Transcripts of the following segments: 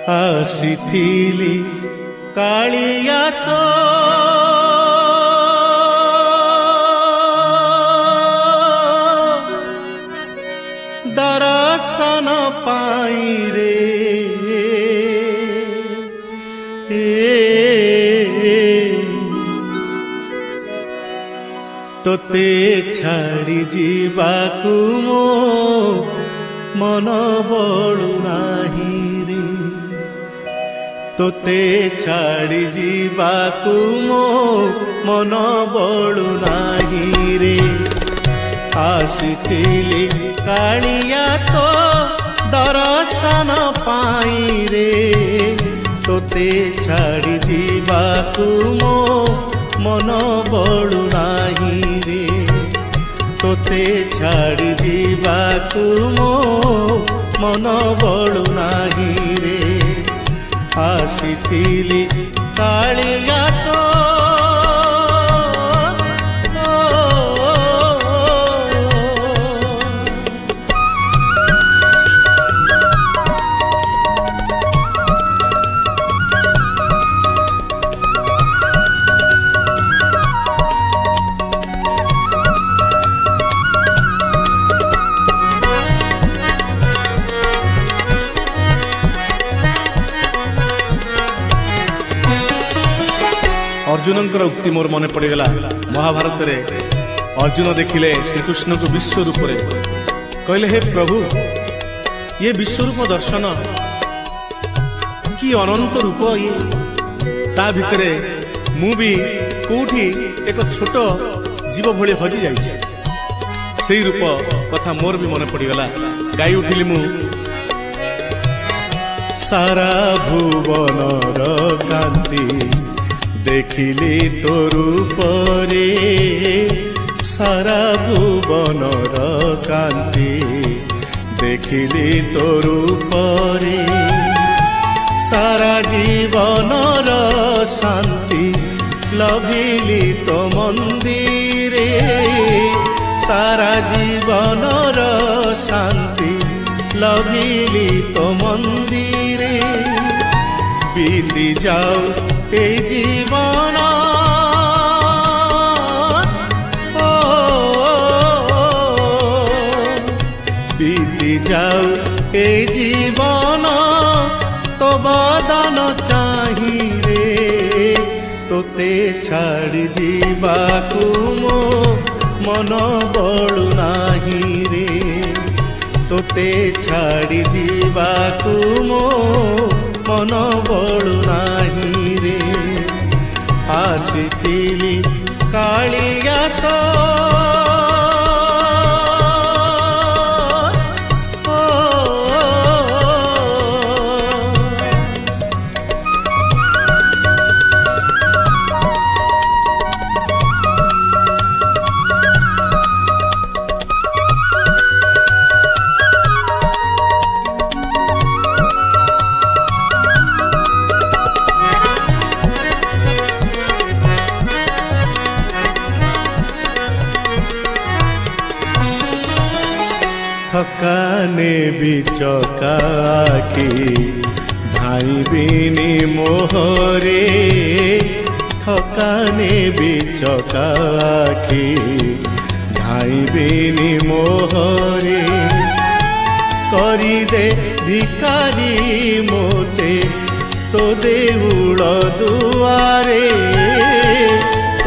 ଆସିଥିଲି କାଳିଆ ତୋ ଦର୍ଶନ ପାଇଁ ରେ ତୋତେ ଛାଡ଼ି ଯିବାକୁ ମୋ ମନ ବଳୁ ନାହିଁ ରେ ତୋତେ ଛାଡ଼ି ଯିବାକୁ ମୋ ମନ ବଳୁ ନାହିଁ ରେ ଆସିଥିଲି କାଳିଆ ତୋ ଦର୍ଶନ ପାଇଁ ରେ ତୋତେ ଛାଡ଼ି ଯିବାକୁ ମୋ ମନ ବଳୁ ନାହିଁ ରେ ତୋତେ ଛାଡ଼ି ଯିବାକୁ ମୋ ମନ ବଳୁ ନାହିଁ ରେ ଆସିଥିଲି କାଳିଆ ତୋ अर्जुन उक्ति मोर मन पड़गला महाभारत रे अर्जुन देखिले श्रीकृष्ण को विश्व रूप रे कहले हे प्रभु ये विश्वरूप दर्शन कि अनंत रूप ये ता भितरे मु भी कोठी एक छोट जीव भली हजि जाइछि सेही रूप कथा मोर भी मन पड़गला गाई उठिली मु सारा भुवनर कांति देखिली तो रूप रे सारा भुवनर कांति देखिली तो रूप रे सारा जीवनर शांति लभिली तो मंदिरे सारा जीवनर शांति लभिली तो मंदिरे बीती जाऊ ए जीवन बीती जाऊ ए जीवन तो बदन चाही रे तोते छाड़ी जीवाकू मो मन बळु नाही रे तोते छाड़ी जीवाकू मो मन बळु नाही रे आसिथिली कालिया तो थकाने बिचकाकी भाई बिनी मोहरे थकाने बिचकाकी भाई बिनी मोहरे करी दे भिकारी मोते तो देउल दुआरे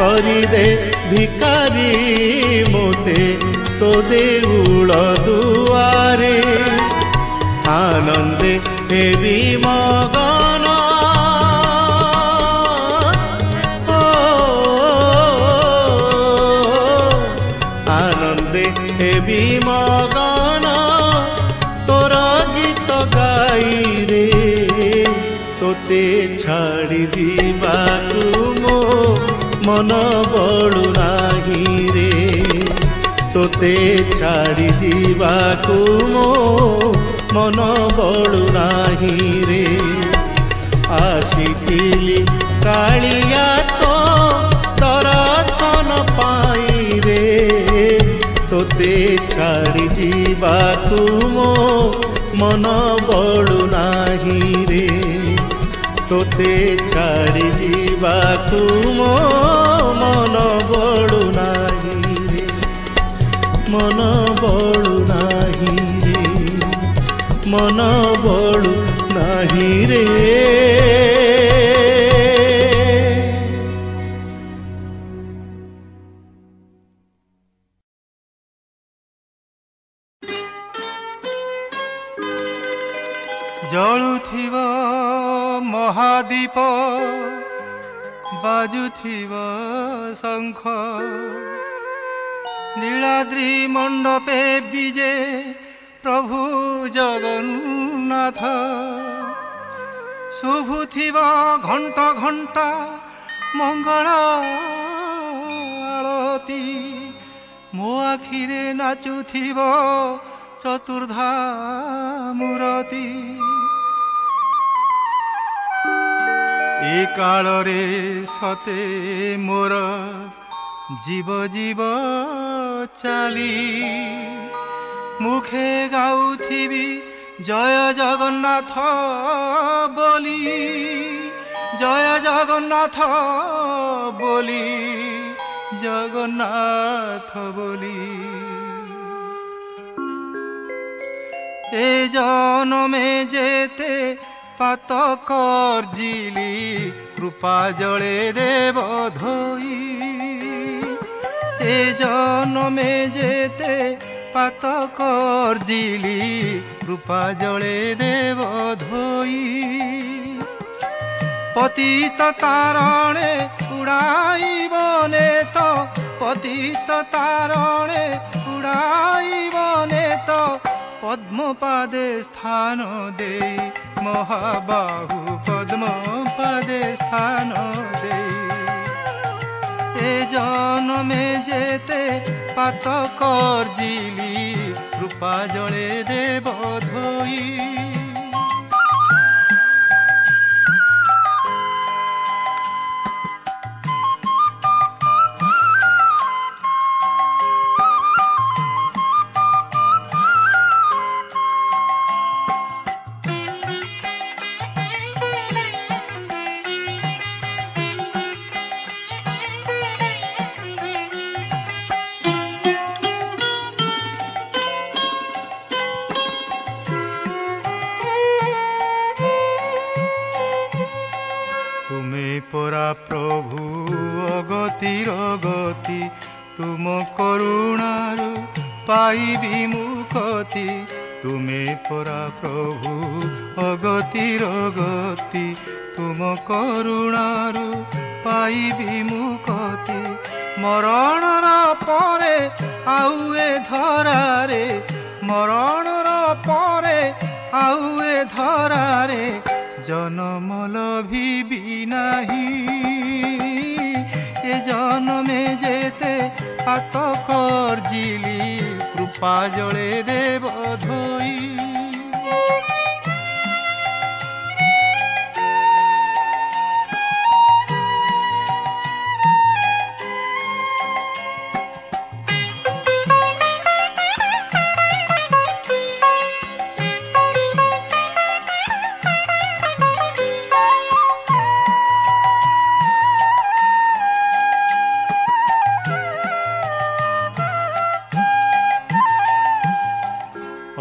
करी दे भिकारी मोते तो देउल दुआरे आनंदे हेबी मगन आनंदे हेबी मगन तोर गीत गाई रे तोते छाड़ी जीवाकू मो मन बळु नाही रे तोते छाड़ी जीवाकू मो मन बळु नाही रे आसिथिली कालिया तो दर्शन पाई रे तोते छाड़ी जीवाकू मो मन बड़ू नाही रे तोते छाड़ी जीवाकू मो मन बड़ू नाही रे मन बड़ू नाही रे मन बड़ू नाही रे। जलुथिव महादीप बाजुथिव शंख नीलाद्रि मंडपे विजे प्रभु जगन्नाथ शुभुथिव घंटा घंटा मंगल आलती मो आखिरे नाचुथिव चतुर्धा मूर्ति ए कालरे सते मोर जीव जीव चाली मुखे गाउथिबी जय जगन्नाथ बोली जय जगन्नाथ बोली जगन्नाथ बोली। ए जनमे जेते पातकर जिली कृपा जले देव धोई ए जनमे जेते पातकर जिली कृपा जले देव धोई पतित तारणे उड़ाइबने तो पतित तारणे उड़ाइबने तो पद्मपादे स्थान दे महाबाहु पद्मपादे स्थान दे ए जनमे जेते पातकर जिली कृपा जले देव धोई। प्रभु अगतिर गति तुम करुणार पाइबी मुक्ति तुमे परा प्रभु अगतिर गति तुम करुणार पाइबी मुक्ति मरणर परे आउए धरारे मरणर परे आउए धरारे जनम लभिबी नाही ए जनमे जेते पातकर जिली कृपा जले देव धोई।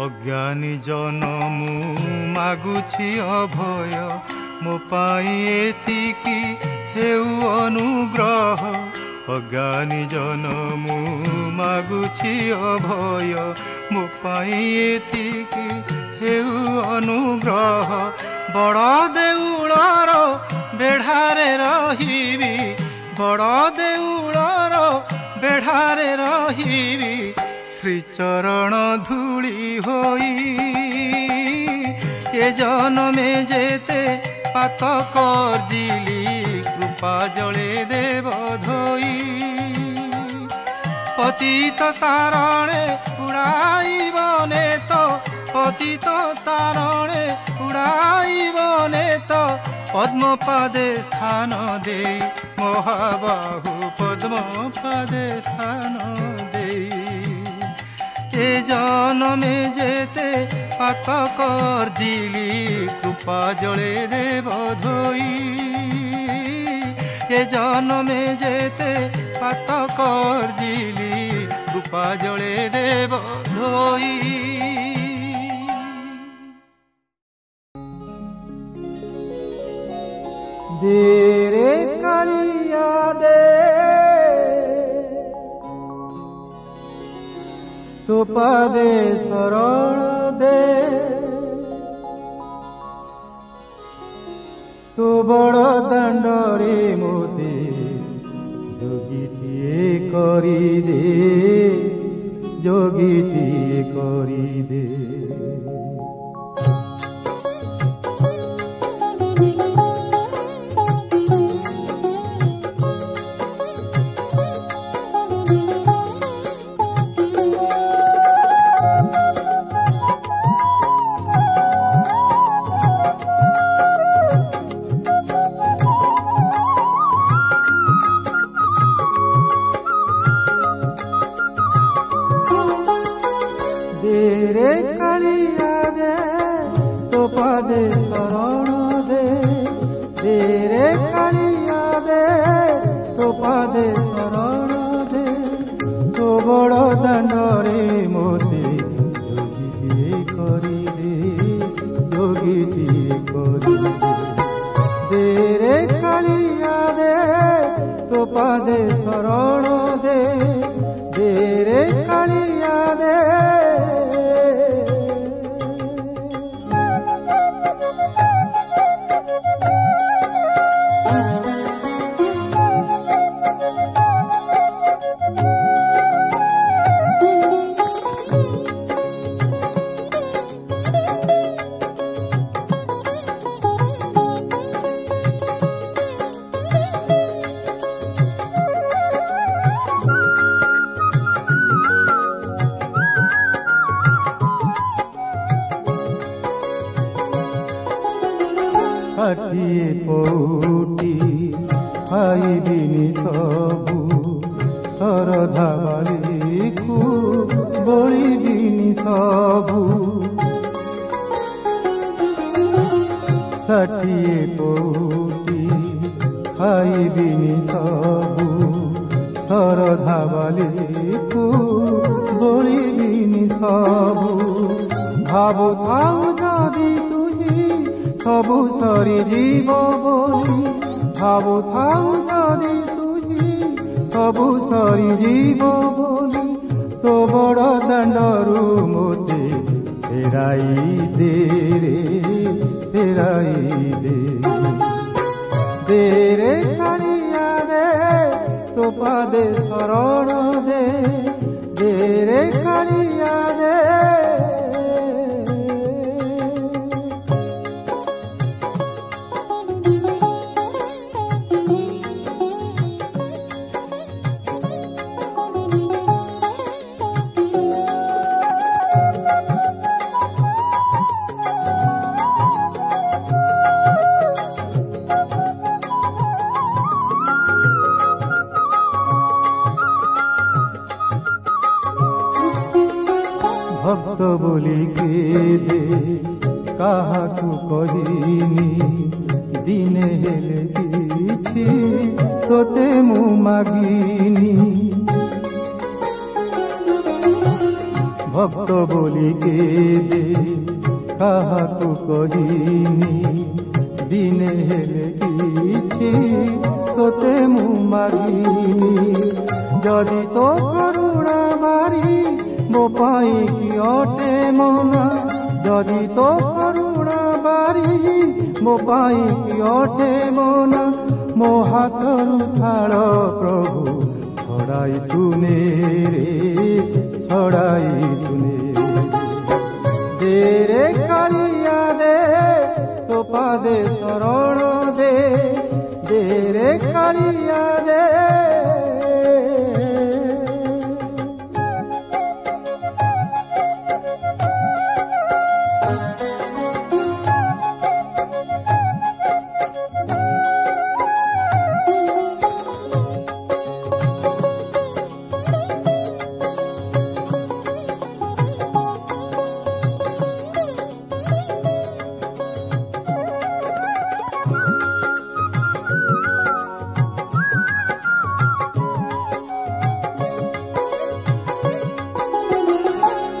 अज्ञानी जनमु मागुछि अभय मो पाई एतिकी हेउ अनुग्रह अज्ञानी जनमु मागुछि अभय मो पाई एतिकी हेउ अनुग्रह बड़ देउलर बेढ़ारे रहिबी बड़ देउलर बेढ़ारे रहिबी श्रीचरण धूली होई ए जनमे जेते पातकर जिली कृपा जले देव धोई पतित तारणे उड़ाइबने तो पतित तारणे उड़ाइबने तो पद्मपादे स्थान दे महाबाहु पद्मपादे स्थान दे ए जनमे जेते পাতকর জিলি কৃপা জলে দেব ধোই এ জনমে যেতে পাতকর জিলি কৃপা জলে দেব ধোই দে রে কালিয়া দে তো পাদে শরণ দে তো বড় দণ্ডরে মোতে যোগীটিয়ে করি দে যোগীটিয়ে করি দে ষাঠিয়ে পৌটি খাইবিনি সবু শরধা বালিকু বলিবিনি সবু ষাঠিয়ে পৌটি খাইবিনি সবু শরধা বালিকু বলিবিনি সবু ভাবুথাও যদি সবু সরি জীব বলি ভাবুথাও যদি তুই সবু সরি জীব বলি তো বড় দণ্ডরু মোতে ফেরাই দে রে ফেরাই দে দে রে কালিয়া দে তো পাদে শরণ দে দে রে কালিয়া দে ভক্ত বলি কে দে কাহাকু কহিনি দিনে হেলে কিছু তোতে মু মাগিনি ভক্ত বলি কে দে কাহাকু কহিনি দিনে হেলে কিছু তোতে মু মাগিনি যদি তো করুণা মারি ମୋ ପାଇଁ କି ଅଟେ ମନା ଯଦି ତୋ କରୁଣା ବାରି ମୋ ପାଇଁ କି ଅଟେ ମନା ମୋ ହାତରୁ ଥାଳ ପ୍ରଭୁ ଛଡ଼ାଇ ତୁନେ ରେ ଛଡ଼ାଇ ତୁନେ ଦେ ରେ କାଳିଆ ଦେ ତୋ ପାଦେ ଶରଣ ଦେ ଦେ ରେ କାଳିଆ ଦେ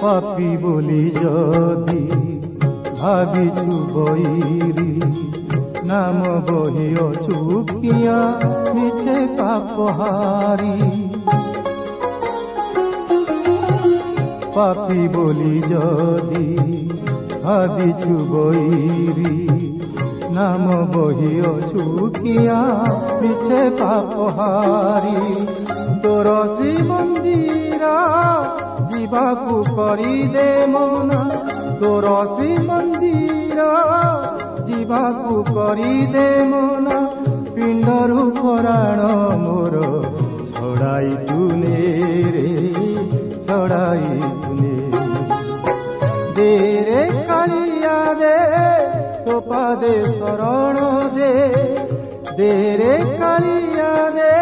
পাপি বলি যদি ভাবিছু বৈরি নাম বহি অছু কিয়া মিছে পাপহারি পাপি বলি যদি ভাবিছু বৈরি নাম বহি অছু কিয়া মিছে পাপহারি তোর শ্রীমন্দির ଯିବାକୁ କରିଦେ ମନା ତୋର ଶ୍ରୀମନ୍ଦିର ଯିବାକୁ କରିଦେ ମନା ପିଣ୍ଡରୁ ପରାଣ ମୋର ଛଡ଼ାଇ ତୁନେ ରେ ଛଡ଼ାଇ ତୁନେ ଦେରେ କାଳିଆ ଦେ ତୋ ପାଦେ ଶରଣ ଦେ ଦେରେ କାଳିଆ ଦେ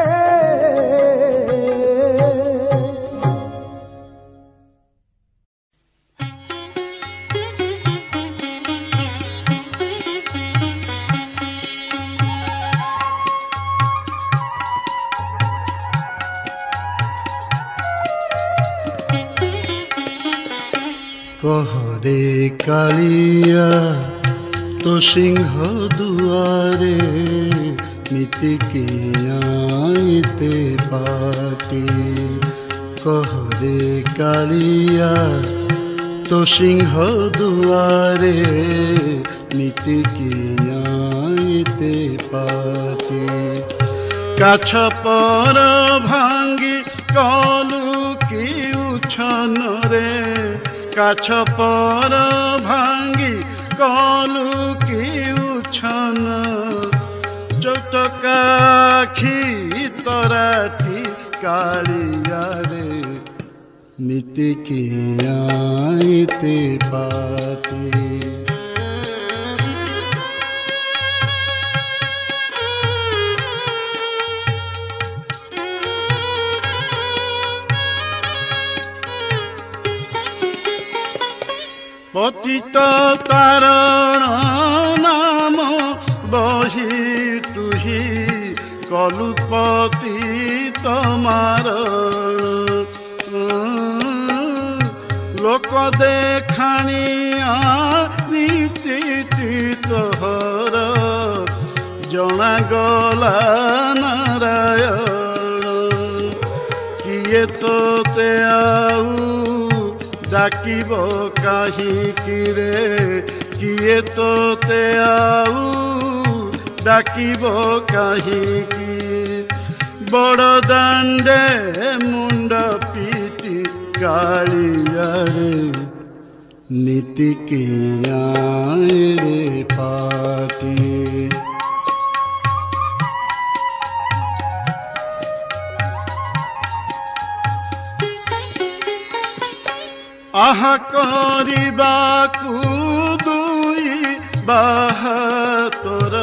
कह दे कालिया तो सिंह दुआरे नीति कियाते पाती कह दे कालिया तो सिंह दुआरे नीति कियाते पाती काछ पर भांगी कलु की उछन रे काछ पर भांगी कलु की उछन चटकाखी तराती कालिया रे नीति कियाते पाती पतित तारण नाम बही तुही कलु पतित मारण लोक देखाणिया नीति तोहर जनागला नारायण किए तोते आऊ डाकिब काहीकि रे किए तोते आऊ डाकिब काहीकि बड़ दांडे मुंड पीति कालिया रे नीति किया रे पाती आहा करिबाकु दुई बाहातोर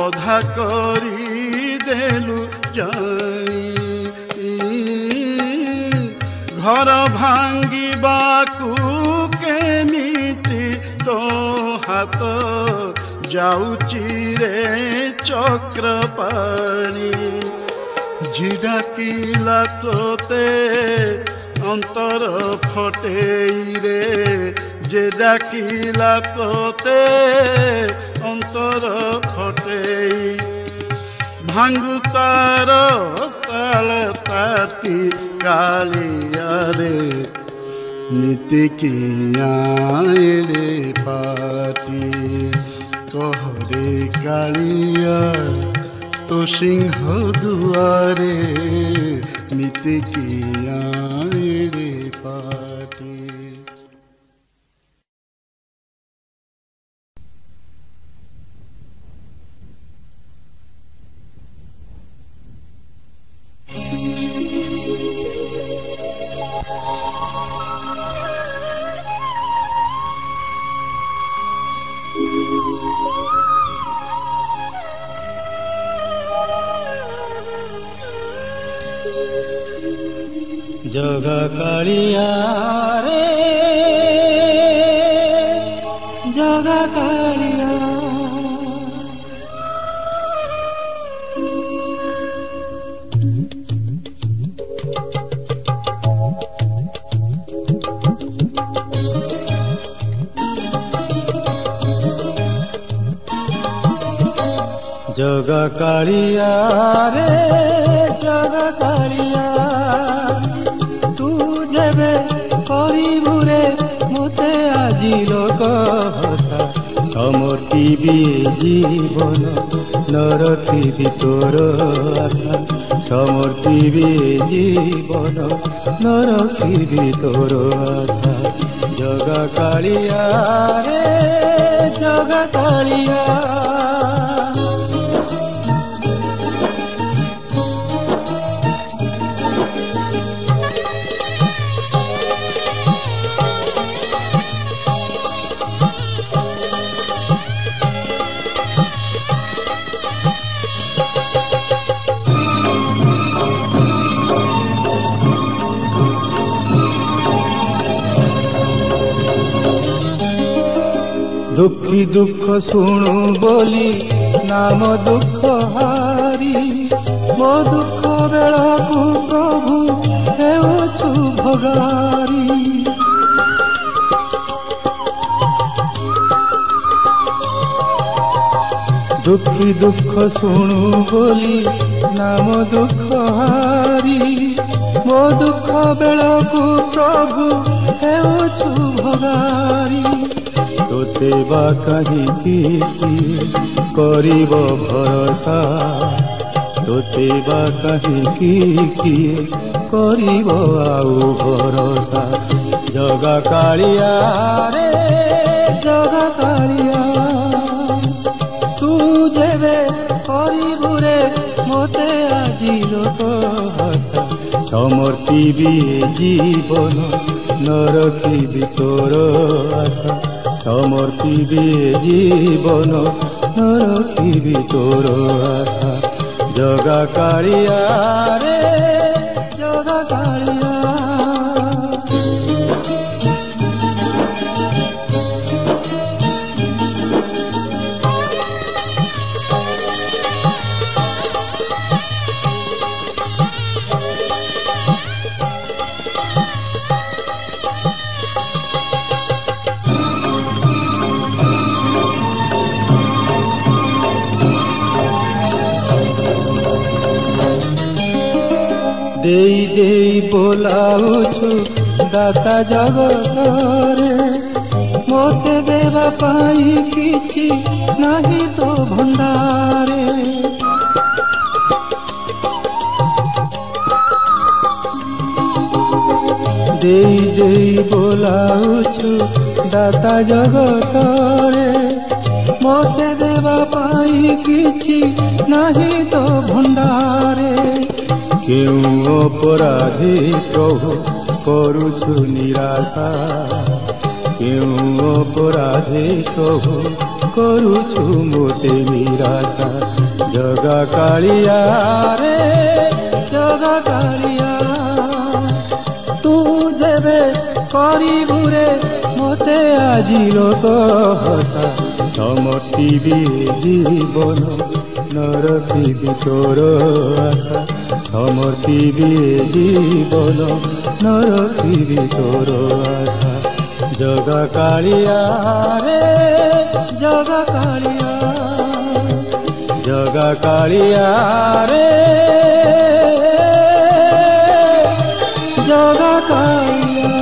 अधा करी देलु जानी घर भांगिबाकु केमिति तो हाथ जाउची रे चक्रपाणी झिडाकिला तोते अंतर फटेई रे जे डाकिला तोते अंतर फटेई भांगु तार ताल ताती कालिया रे नीति किया रे पाती कह रे कालिया तो सिंह दुआरे नीति किया रे पाती जगा कालिया रे जगा कालिया जगा कालिया रे जगा कालिया तू जेबे करिबु रे मते आजी लोक हसा समर्पिबी जीवन नरथिबी तोर आशा समर्पिबी जीवन नरथिबी तोर आशा जगा कालिया रे जगा कालिया दुखी दुख शुणु बोली नाम दुख हारी मो दुख बेला को प्रभु हेउछु भगारी दुखी दुख शुणु बोली नाम दुख हारी मो दुख बेला को प्रभु हेउछु भगारी तोते बा कहीं करिब भरोसा तोते बा कहीं करिब आउ भरोसा जगा कालिया रे जगा कालिया तू जेबे करिबु रे मते आजी लोक हसा समर्पिबी जीवन नरथिबी तोर आशा समर्पिबी जीवन नरथिबी तोर आशा जगा कालिया रे जगा कालिया देई देई बोलाउछु दाता जगतरे मोते देवा पाई किछि नाही तो भंडारे देई देई बोलाउछु दाता जगतरे मोते देवा पाई किछि नाही तो भंडारे केउ अपराधी प्रभु करुछु निराशा केउ अपराधी प्रभु करुछु मोते निराशा जगा कालिया रे जगा कालिया तू जेबे करिबु रे मते आजी लोक हसा समर्पिबी जीवन नरथिबी तोर आशा समर्पिबी जीवन नरथिबी तोर आशा जगा कालिया रे जगा कालिया जगा कालिया रे जगा कालिया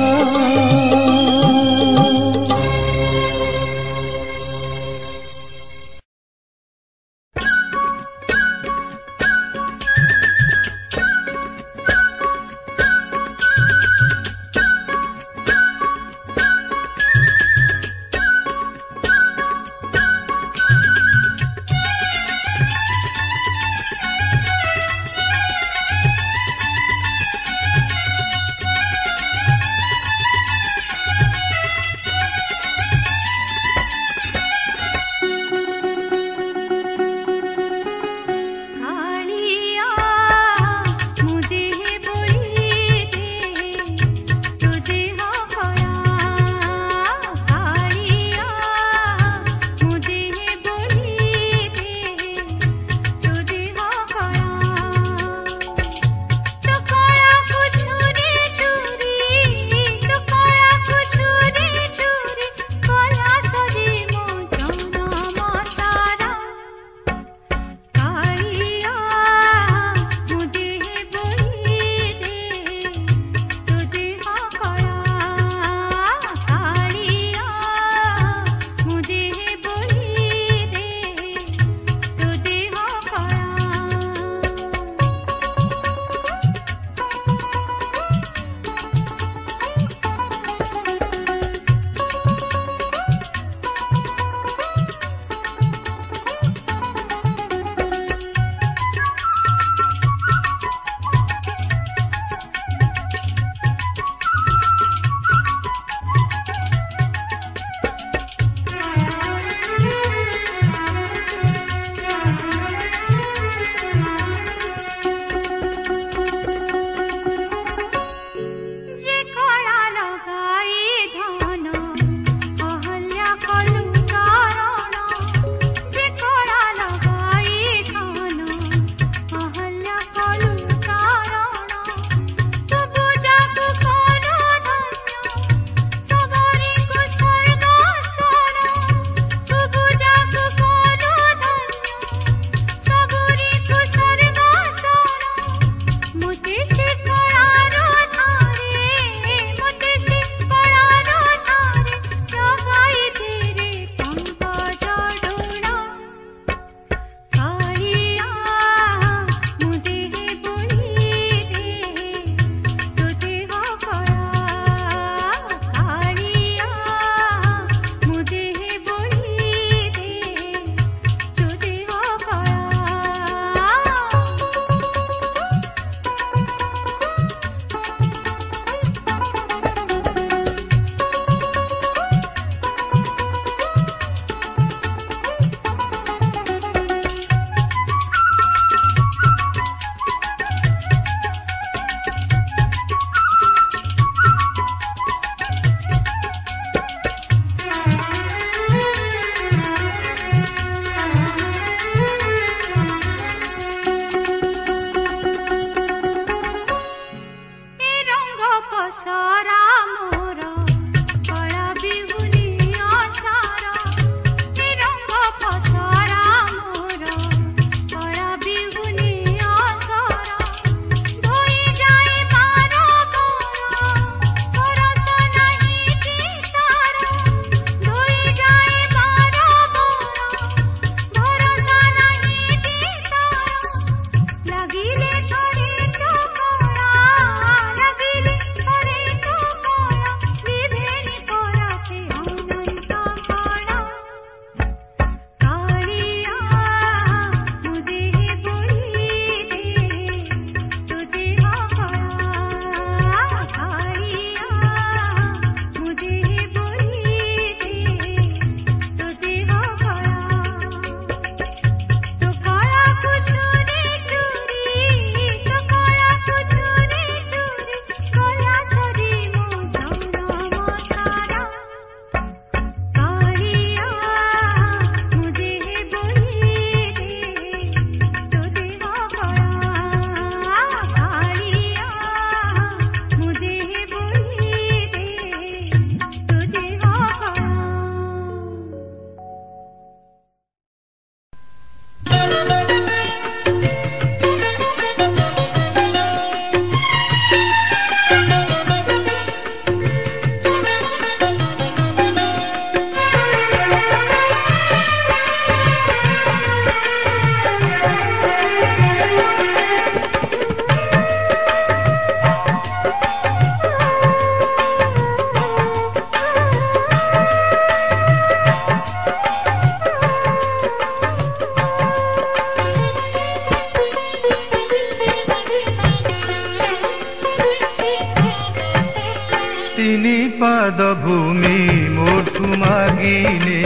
ତିନି ପାଦ ଭୂମି ମୋଠୁ ମାଗିନେ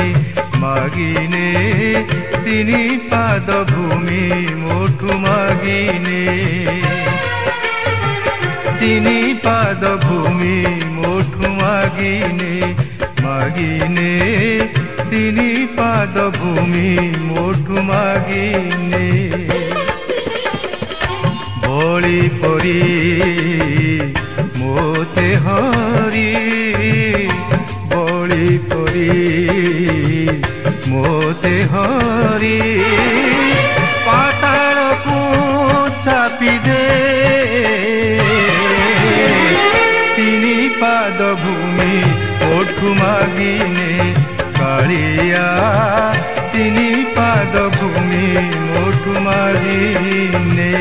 ମାଗିନେ ତିନି ପାଦ ଭୂମି ମୋଠୁ ମାଗିନେ ତିନି ପାଦ ଭୂମି ମୋଠୁ ମାଗିନେ ମାଗିନେ ତିନି ପାଦ ଭୂମି ମୋଠୁ ମାଗିନେ ବଳି ପରି मोते हरि बड़ी परी मोते हरि पाताल को चापी दे तिनी पाद भूमि ओठु मागिने कालिया तिनी पाद भूमि ओठु मागिने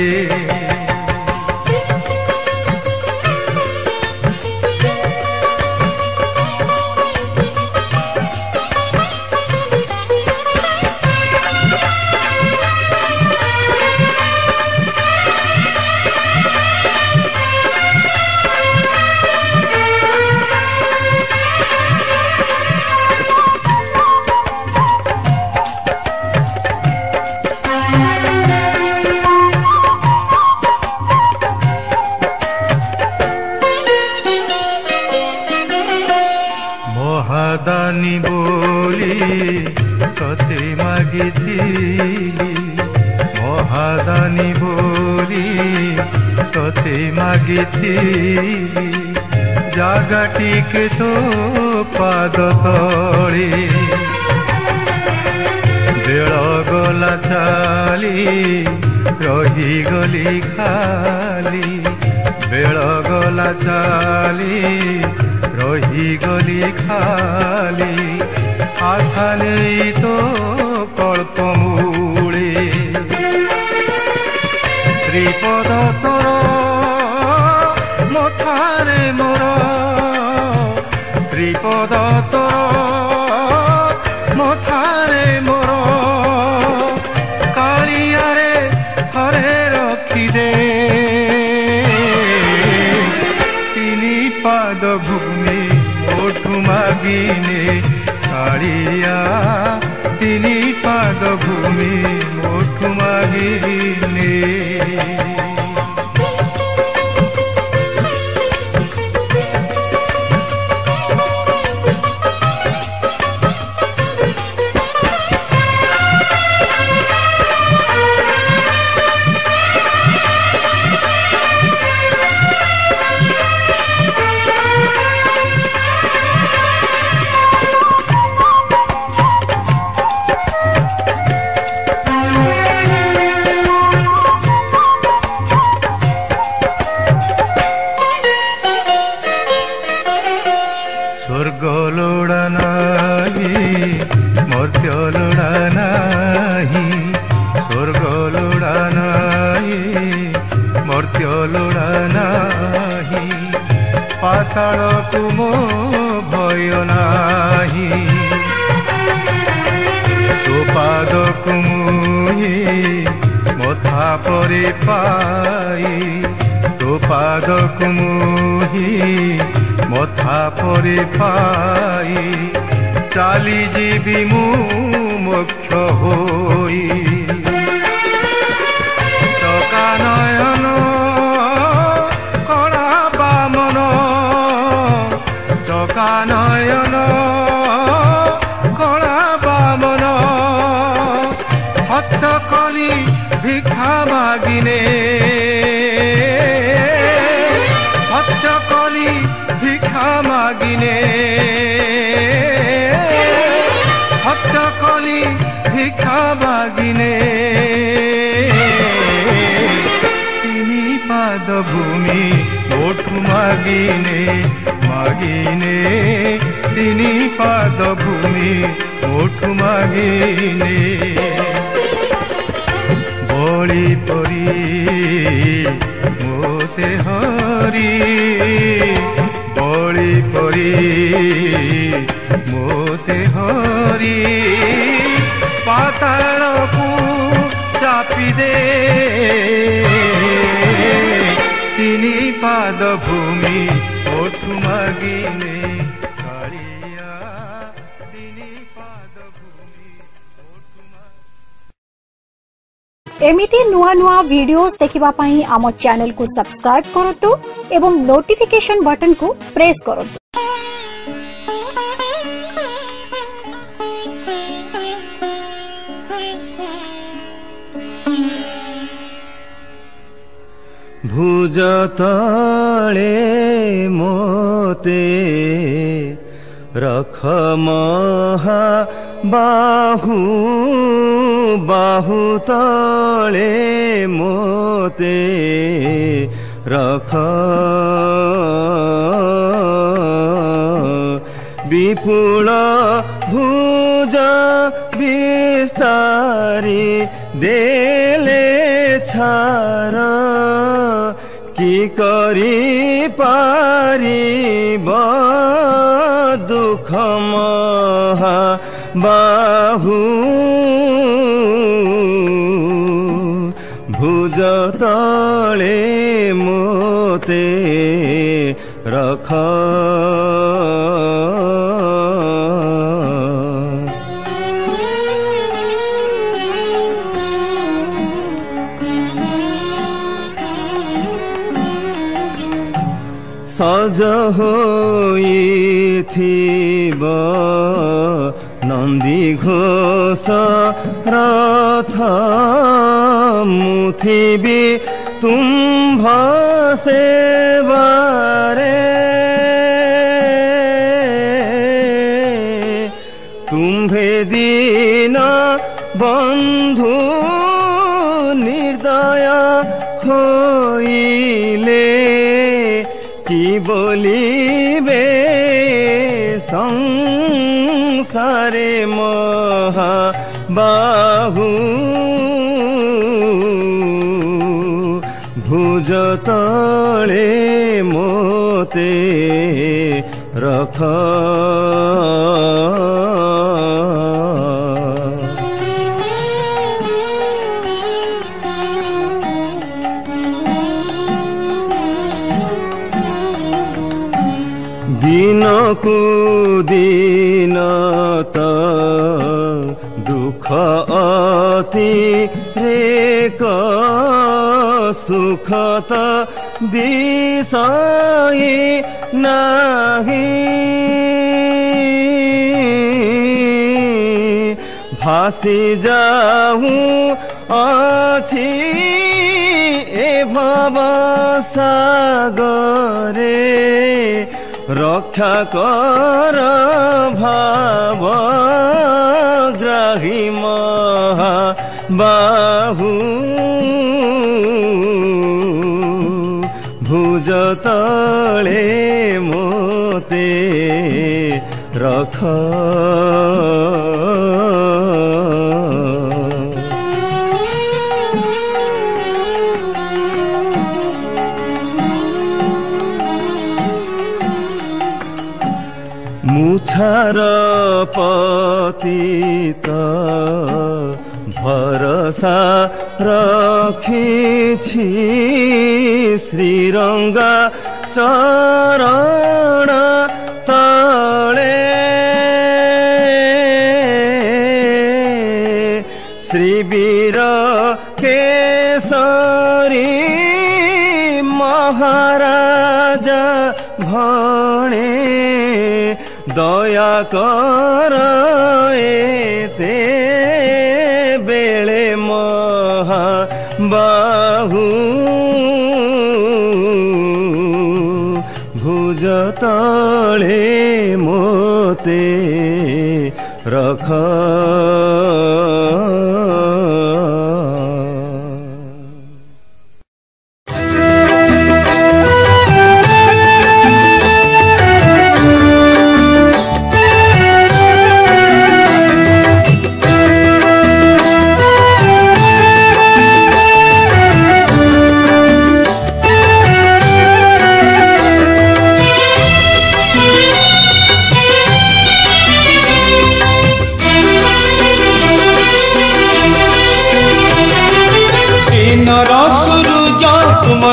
दानी बोली तते मागिथिली महादानी बोली तते मागिथिली जागाटी के तो पाद तले बेल गला चाली रही गली खाली बेल गला चाली रही गली खाली आशा नहीं तो कल्प मूले श्रीपद तोर मथारे मोर श्रीपद तोर मथारे मोर कालियारे हरे रखी दे तिनी पाद भूमि ओठु मागिने कालिया तिनी पाद भूमि ओठु मागिने स्वर्ग लोड़ा नाही मर्त्य लोड़ा नाही स्वर्ग लोड़ा नाही मर्त्य लोड़ा नाही पाताल को मो भय नाही तो पाद को मुही मथा परे पाई तो पाद को मुही मथा परे पाई चाली जीवी मु मोक्ष होई चका नयन कला बामन चका नयन कला बामन हत्थ करी भिक्षा मागिने हत्थ करी भिक्षा मागिने हत्थ कली भिक्षा मागिने तिनी पाद भूमि ओठु मागिने मागिने तिनी पाद भूमि ओठु मागिने बड़ी परी मोते हरि बड़ी परी मोते हरि पाताल को चापी दे तिनी पाद भूमि ओठ मोठु मागिने कालिया तिनी पाद भूमि एमिति नुआ नुआ वीडियोस देखिबा पई आम चैनल को सब्सक्राइब करतु एवं नोटिफिकेशन बटन को प्रेस करतु। भुज तले मोते रख महा बाहु बाहु तले मोते रख विपुल भुज विस्तारी देले छार की करी पारिब दुख महा बाहु भुज तले मोते रख सज होइथिब नंदी घोष रथ मुथिबी तुम्भ सेवारे तुम्भे दीन बंधु निर्दय होइले की बोलिबे संसारे महा बाहु भुज तले मोते रख दिन को दिन दुख अति रेक सुख दिशाई नाही भासी जाऊं अछि ए भव सागरे रक्षा कर भाव ग्राही महा बाहु भुज तले मोते रख मुछार पतित भरसा रखिछि श्रीरंगा चरण तले श्रीवीर केसरी महाराजा भणे दया कर एते बेले महा बाहु भुज तले मोते रख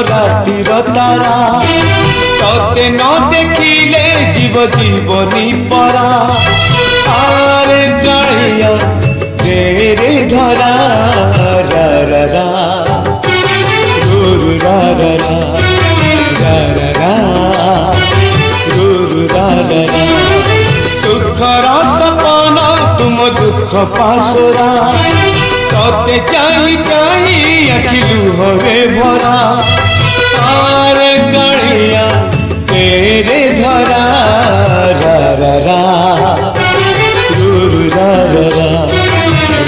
रातिर तारा तोते न देखी जीव जीवनी परा आरे कालिया तेरे धरा रा रा रा गुरु रा रा रा रा रा रा गुरु रा रा रा सुखर सपना तुम दुख पासरा तोते चाही चाही आखि लुहरे भरा आरे कालिया तेरे धरा रा रा रा गुरु रा रा रा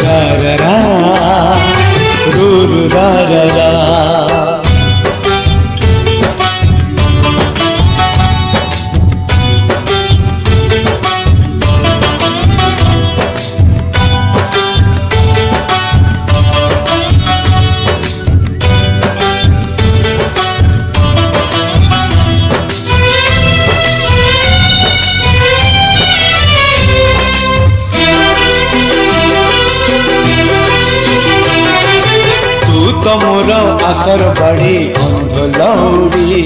रा रा रा गुरु रा रा रा मोर आसर बाड़ी अंध लौड़ी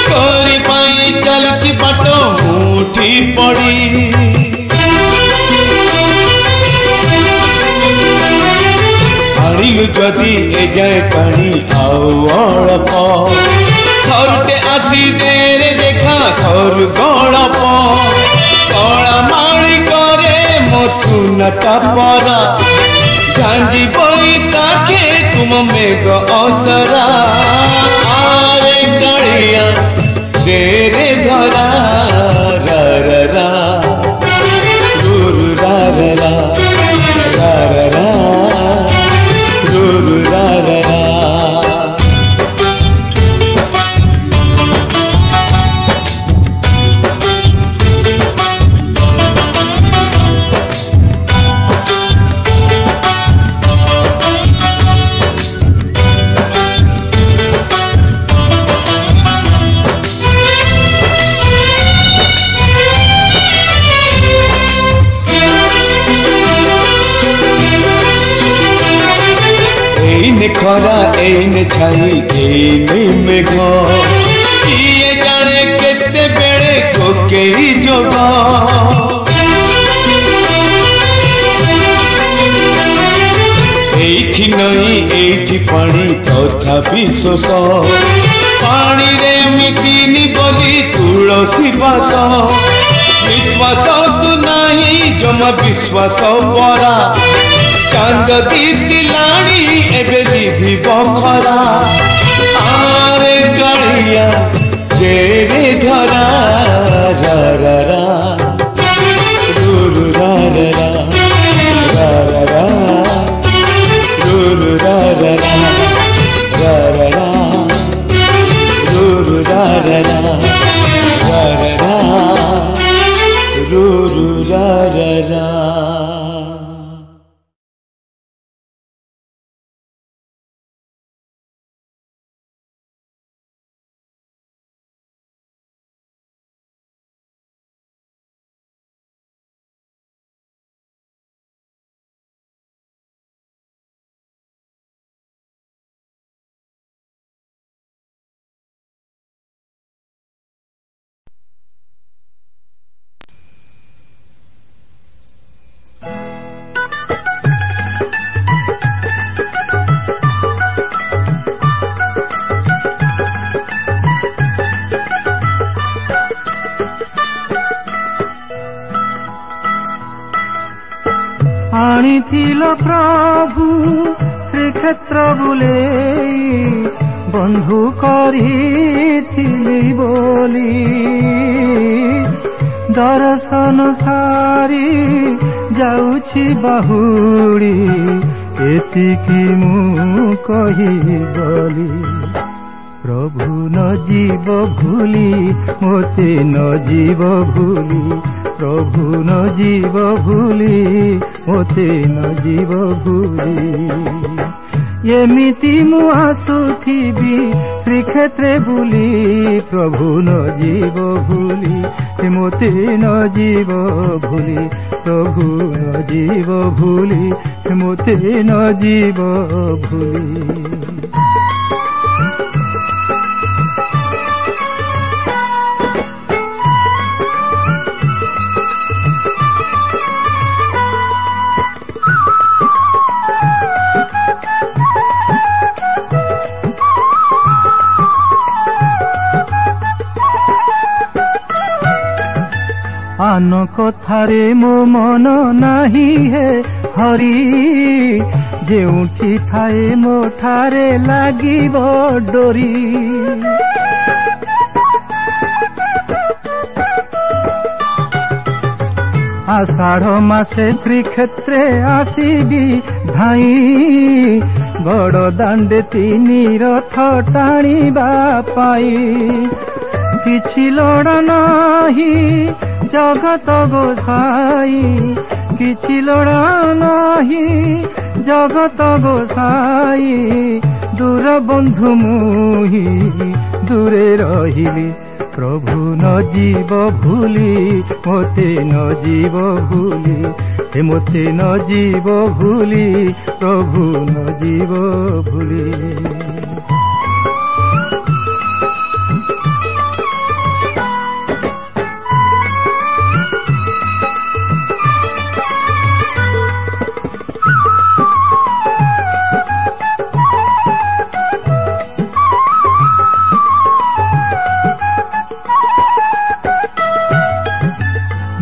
करी पाई चलती बाट मुठी पड़ी आनिलु जदि ए जाए पानी आउ अल्प थरते आसी देरे देखा सर गड़प कला माड़ी करे मो सुनता परा झांझी बैसाखे तुम मेघ असरा आरे कालिया तेरे धरा रा रा रा गुरु रा रा रा रा रा रा गुरु रा रा रा खरा एने छाई एने मेघ किए जाने केते बेड़े कोके जोग एठी नई एठी पानी तथापि शोष पानी रे मिसिनी बोली तुलसी बास विश्वास तु नहीं जमा विश्वास परा चांद दिसिलाणी एबे जीवी बखरा आरे कालिया तेरे धरा रा रा रा गुरु रा रा रा रा रा रा गुरु रा रा रा रा रा रा गुरु रा रा रा रा रा रा गुरु रा रा रा। आनिथिल प्रभु श्रीक्षेत्र बुलेई बंधु करिथिली बोली दर्शन सारी जाउछि बाहुड़ी एतिकी मु कहि गली प्रभु न जीव भूली मोते न जीव भूली प्रभु न जीव भूली मोते न जीव भूली एमिति मु आसुथिबी श्रीक्षेत्रे बुली प्रभु न जीव भूली मोते न जीव भूली प्रभु न जीव भूली मोते न जीव भूली। आन कथारे मो मन नाही हे हरि जेउठी थाए मो ठारे लागिब डोरी आषाढ़ मासे श्रीक्षेत्रे आसीबी धाई बड़ दांडे तीनी रथ टाणिबा पाई किछि लोड़ा नाही जगत गोसाई किछि लोड़ा नाही जगत गोसाई दूर बंधु मुही दूरे रहिली प्रभु न जीव भूली मोते न जीव भूली हे मोते न जीव भूली प्रभु न जीव भूली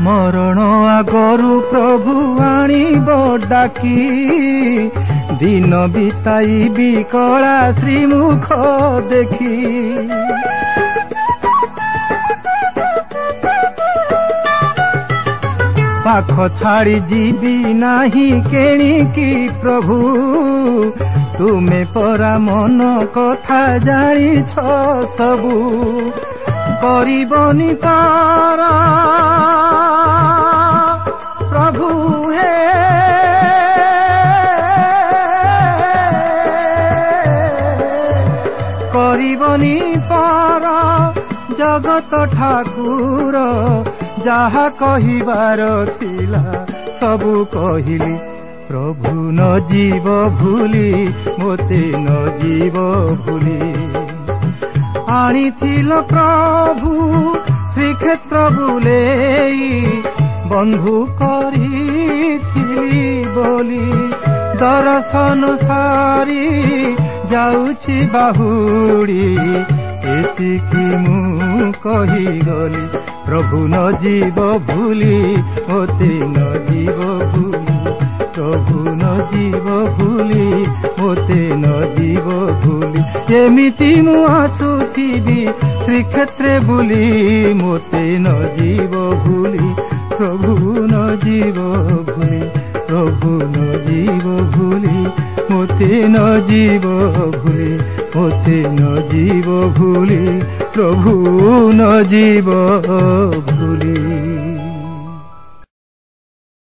मरण आगरु प्रभु आनिब डाकी दिन बिताई बिकला श्रीमुख देखी पाख छाड़ी जीवी नाही केणिकी प्रभु तुमे परा मन कथा जानिछ सबु करिबनि तारा प्रभु हे करिबनि पारा जगत ठाकुर जहा कहिबार थिला सबु कहिली प्रभु न जीव भूली मोते न जीव भूली आनिथिल प्रभु श्रीक्षेत्र बुलेई बंधु करिथिली बोली दर्शन सारी जाउछि बाहुड़ी एतिकी मु कहिगली प्रभु न जीव भूली मोते न जीव भूली प्रभु न जीव भूली मोते न जीव भूली एमिति मु आसुथिबी श्रीक्षेत्रे बुली मोते न जीव भूली प्रभु न जीव भूली प्रभु न जीव भूली मोते न जीव भूली मोते न जीव भूली प्रभु न जीव भूली